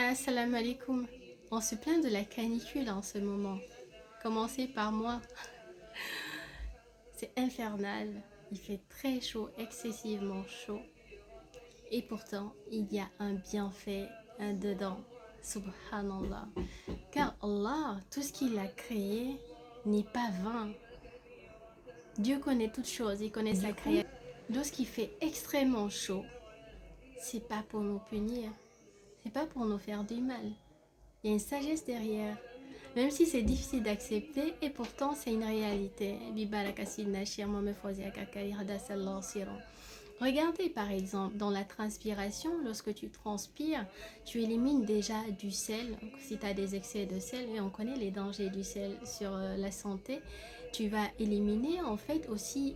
Assalamu alaikum. On se plaint de la canicule en ce moment. Commencez par moi. C'est infernal. Il fait très chaud, excessivement chaud. Et pourtant, il y a un bienfait dedans. Subhanallah. Car Allah, tout ce qu'il a créé n'est pas vain. Dieu connaît toutes choses, il connaît sa création. Lorsqu'il fait extrêmement chaud, c'est pas pour nous punir, c'est pas pour nous faire du mal. Il y a une sagesse derrière. Même si c'est difficile d'accepter, et pourtant c'est une réalité. Regardez par exemple, dans la transpiration, lorsque tu transpires, tu élimines déjà du sel. Si tu as des excès de sel, et on connaît les dangers du sel sur la santé, tu vas éliminer en fait aussi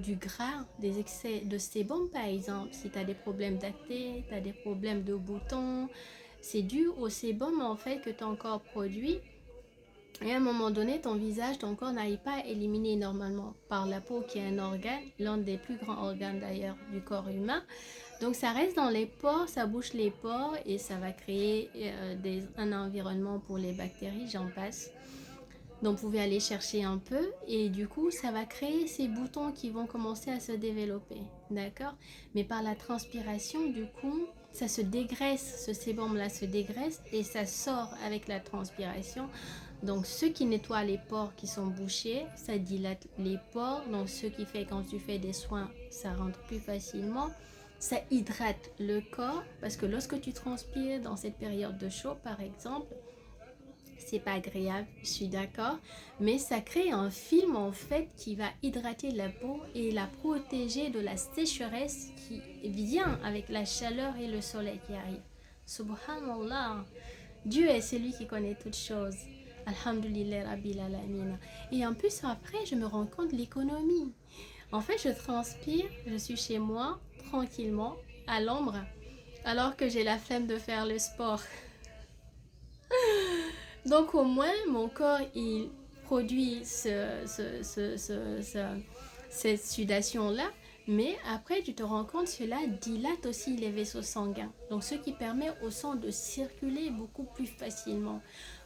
du gras, des excès de sébum par exemple. Si tu as des problèmes d'acné, tu as des problèmes de boutons, c'est dû au sébum en fait que ton corps produit. Et à un moment donné, ton visage, ton corps n'arrive pas à éliminer normalement par la peau qui est un organe, l'un des plus grands organes d'ailleurs du corps humain. Donc ça reste dans les pores, ça bouche les pores et ça va créer un environnement pour les bactéries, j'en passe. Donc vous pouvez aller chercher un peu et du coup ça va créer ces boutons qui vont commencer à se développer, d'accord? Mais par la transpiration du coup ça se dégraisse, ce sébum là se dégraisse et ça sort avec la transpiration. Donc ce qui nettoie les pores qui sont bouchés, ça dilate les pores. Donc ce qui fait quand tu fais des soins, ça rentre plus facilement. Ça hydrate le corps parce que lorsque tu transpires dans cette période de chaud par exemple, c'est pas agréable, je suis d'accord, mais ça crée un film en fait qui va hydrater la peau et la protéger de la sécheresse qui vient avec la chaleur et le soleil qui arrive. Subhanallah, Dieu est celui qui connaît toutes choses. Alhamdulillah Rabbil Alamin. Et en plus après, je me rends compte de l'économie. En fait, je transpire, je suis chez moi tranquillement à l'ombre alors que j'ai la flemme de faire le sport. Donc au moins, mon corps, il produit cette sudation-là. Mais après, tu te rends compte, cela dilate aussi les vaisseaux sanguins. Donc ce qui permet au sang de circuler beaucoup plus facilement.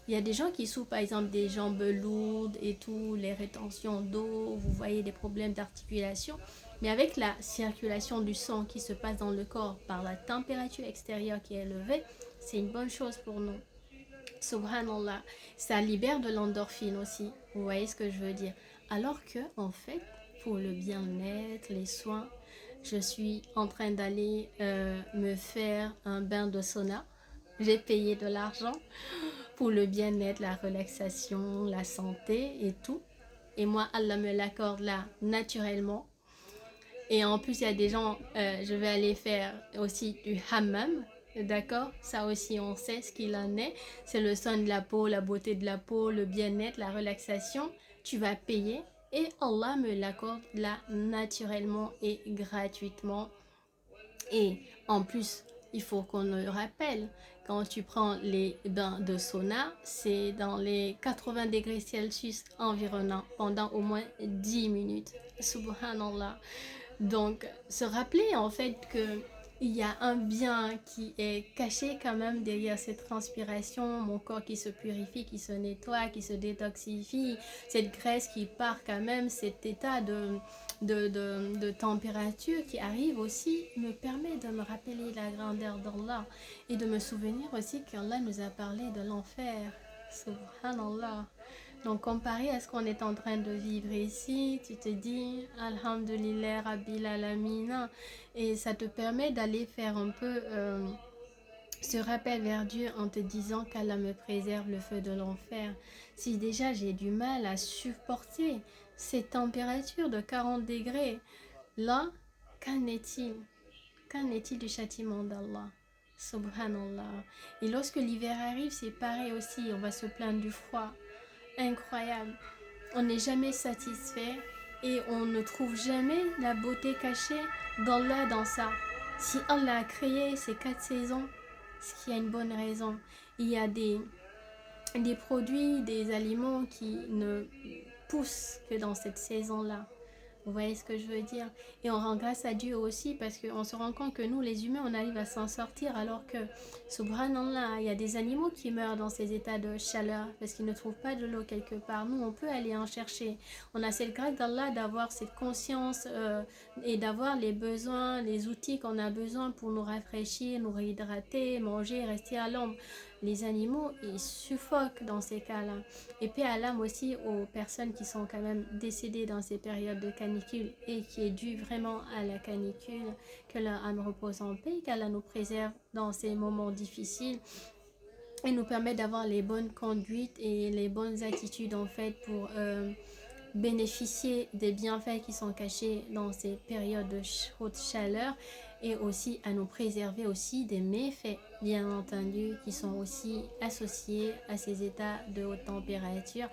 Il y a des gens qui souffrent par exemple des jambes lourdes et tout, les rétentions d'eau, vous voyez des problèmes d'articulation. Mais avec la circulation du sang qui se passe dans le corps par la température extérieure qui est élevée, c'est une bonne chose pour nous. Subhanallah, ça libère de l'endorphine aussi. Vous voyez ce que je veux dire? Alors que, en fait, pour le bien-être, les soins, je suis en train d'aller me faire un bain de sauna. J'ai payé de l'argent pour le bien-être, la relaxation, la santé et tout. Et moi, Allah me l'accorde là naturellement. Et en plus, il y a des gens, je vais aller faire aussi du hammam, d'accord? Ça aussi, on sait ce qu'il en est. C'est le soin de la peau, la beauté de la peau, le bien-être, la relaxation. Tu vas payer et Allah me l'accorde là naturellement et gratuitement. Et en plus, il faut qu'on le rappelle, quand tu prends les bains de sauna, c'est dans les 80 degrés Celsius environnant pendant au moins 10 minutes. Subhanallah. Donc, se rappeler en fait que il y a un bien qui est caché quand même derrière cette transpiration, mon corps qui se purifie, qui se nettoie, qui se détoxifie, cette graisse qui part quand même, cet état de température qui arrive aussi me permet de me rappeler la grandeur d'Allah et de me souvenir aussi qu'Allah nous a parlé de l'enfer. Subhanallah. Donc comparé à ce qu'on est en train de vivre ici, tu te dis Alhamdulillah Rabbil Alamina et ça te permet d'aller faire un peu ce rappel vers Dieu en te disant qu'Allah me préserve le feu de l'enfer. Si déjà j'ai du mal à supporter ces températures de 40 degrés, là, qu'en est-il? Qu'en est-il du châtiment d'Allah? Subhanallah. Et lorsque l'hiver arrive, c'est pareil aussi, on va se plaindre du froid. Incroyable. On n'est jamais satisfait et on ne trouve jamais la beauté cachée d'Allah dans ça. Si Allah a créé ces 4 saisons, c'est qu'il y a une bonne raison. Il y a des produits, des aliments qui ne poussent que dans cette saison-là. Vous voyez ce que je veux dire? Et on rend grâce à Dieu aussi parce qu'on se rend compte que nous, les humains, on arrive à s'en sortir alors que, subhanallah, il y a des animaux qui meurent dans ces états de chaleur parce qu'ils ne trouvent pas de l'eau quelque part. Nous, on peut aller en chercher. On a cette grâce d'Allah d'avoir cette conscience et d'avoir les besoins, les outils qu'on a besoin pour nous rafraîchir, nous réhydrater, manger, rester à l'ombre. Les animaux, ils suffoquent dans ces cas-là. Et paix à l'âme aussi aux personnes qui sont quand même décédées dans ces périodes de canicule et qui est due vraiment à la canicule, que leur âme repose en paix, qu'Allah nous préserve dans ces moments difficiles et nous permet d'avoir les bonnes conduites et les bonnes attitudes en fait pour bénéficier des bienfaits qui sont cachés dans ces périodes de haute chaleur et aussi à nous préserver aussi des méfaits bien entendu qui sont aussi associés à ces états de haute température.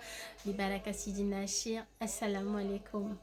Bibaraka Sidina Shir, assalamu alaikum.